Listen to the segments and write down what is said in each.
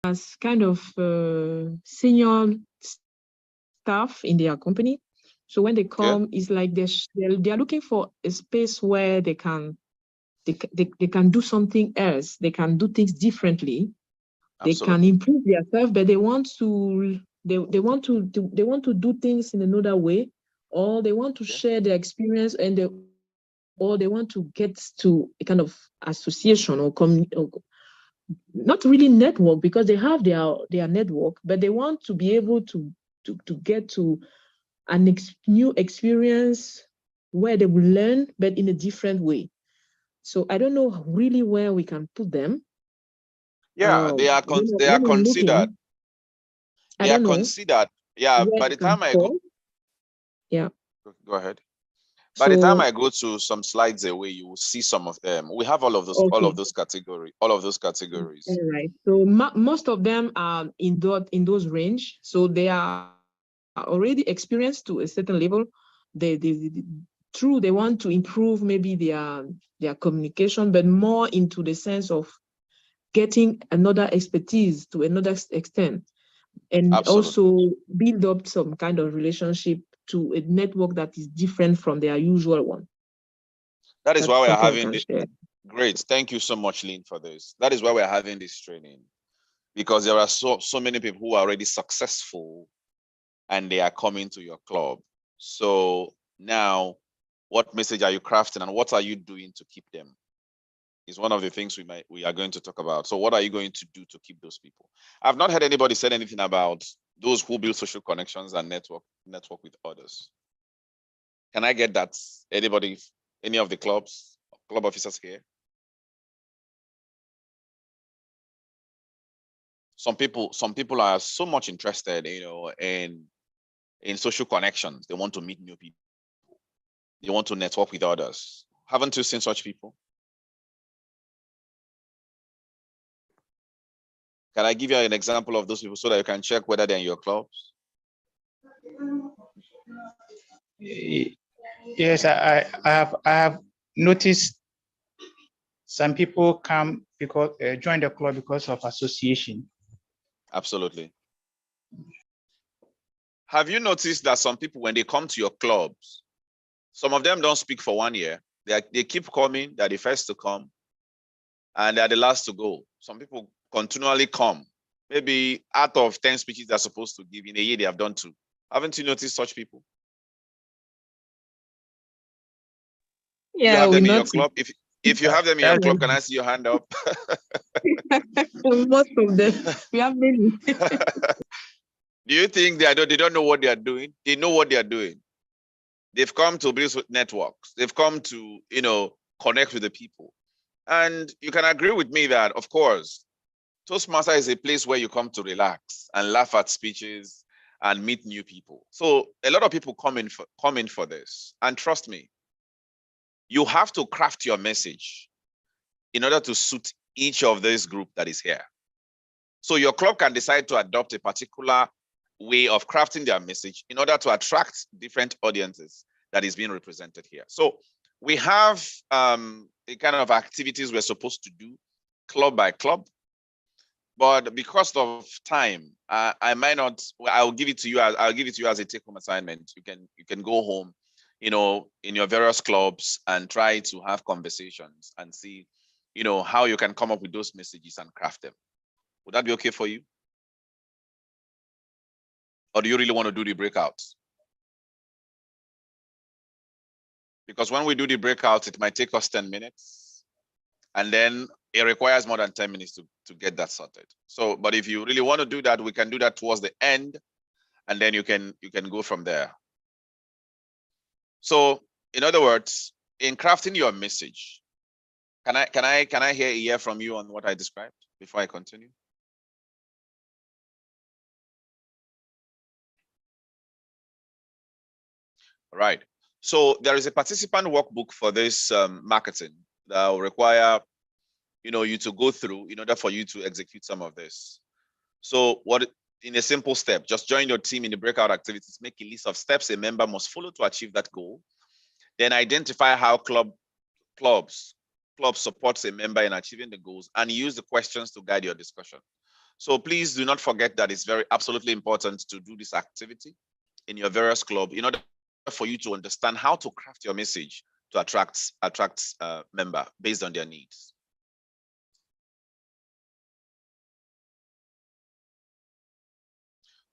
as kind of senior staff in their company. So when they Okay. come, it's like they're looking for a space where they can do something else. They can do things differently. They can Absolutely. improve themselves, but they want to do things in another way, or they want to Okay. share their experience, or they want to get to a kind of association or not really network, because they have their network, but they want to be able to get to new experience where they will learn, but in a different way. So I don't know really where we can put them. Yeah, they are When I'm considered. looking, I They are don't know considered. Yeah, where by they the can time I go, fall. Yeah. go ahead. By the time I So go to some slides away, you will see some of them. We have all of okay, those all of those categories. all right. So most of them are in those range. So they are already experienced to a certain level. They true they want to improve maybe their communication, but more into the sense of getting another expertise to another extent, and Absolutely. also build up some kind of relationship to a network that is different from their usual one. That is why That's we are something I having can share. great. Thank you so much, Lynn, for this. That is why we're having this training, because there are so many people who are already successful and they are coming to your club. So now, what message are you crafting and what are you doing to keep them? Is one of the things we are going to talk about. So what are you going to do to keep those people? I've not heard anybody said anything about those who build social connections and network with others. Can I get that? Anybody, any of the club officers here? Some people are so much interested, in social connections. They want to meet new people. They want to network with others. Haven't you seen such people? Can I give you an example of those people so that you can check whether they're in your clubs? Yes, I have noticed some people come because join the club because of association. Absolutely. Have you noticed that some people, when they come to your clubs, some of them don't speak for 1 year. They keep coming. They're the first to come, and they're the last to go. Some people continually come. Maybe out of 10 speeches they're supposed to give in a year, they have done 2. Haven't you noticed such people? Do you Yeah, have we them in your noticed. club? If you have them in your That's club, can I see your hand up? Most of them. We have many. Do you think they don't know what they are doing? They know what they are doing. They've come to build networks. They've come to, connect with the people. And you can agree with me that, of course, Toastmaster is a place where you come to relax and laugh at speeches and meet new people. So a lot of people come in for this. And trust me, you have to craft your message in order to suit each of this group that is here. So your club can decide to adopt a particular way of crafting their message in order to attract different audiences that is being represented here. So we have a kind of activities we're supposed to do club by club, but because of time, I might not. I'll give it to you as a take-home assignment. You can go home, in your various clubs and try to have conversations and see, how you can come up with those messages and craft them. Would that be okay for you? Or do you really want to do the breakouts? Because when we do the breakouts, it might take us 10 minutes. And then it requires more than 10 minutes to get that sorted. So, but if you really want to do that, we can do that towards the end. And then you can go from there. So, in other words, in crafting your message, can I hear from you on what I described before I continue? All right. So there is a participant workbook for this marketing that will require, you to go through in order for you to execute some of this. So in a simple step, just join your team in the breakout activities, make a list of steps a member must follow to achieve that goal. Then identify how clubs supports a member in achieving the goals and use the questions to guide your discussion. So please do not forget that it's very absolutely important to do this activity in your various club in order for you to understand how to craft your message to attract member based on their needs.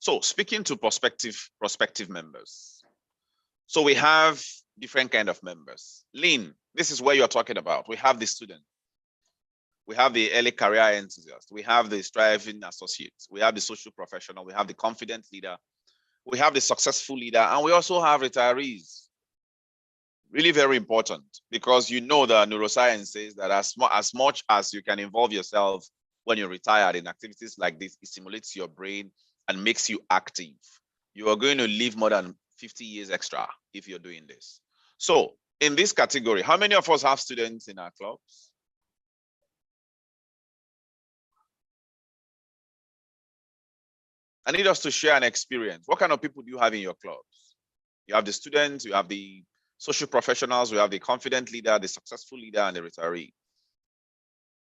So speaking to prospective members. So we have different kind of members. Lynn, this is where you're talking about. We have the student. We have the early career enthusiast. We have the striving associate. We have the social professional. We have the confident leader. We have the successful leader. And we also have retirees. Really very important, because you know that neuroscience says that as much as you can involve yourself when you're retired in activities like this, it stimulates your brain and makes you active. You are going to live more than 50 years extra if you're doing this. So in this category, how many of us have students in our clubs? I need us to share an experience. What kind of people do you have in your clubs? You have the students, you have the social professionals, we have the confident leader, the successful leader, and the retiree.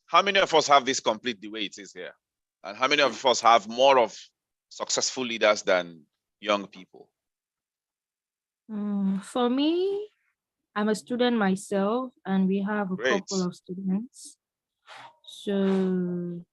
How many of us have this complete the way it is here? And how many of us have more of successful leaders than young people? For me, I'm a student myself, and we have a Great. couple of students. So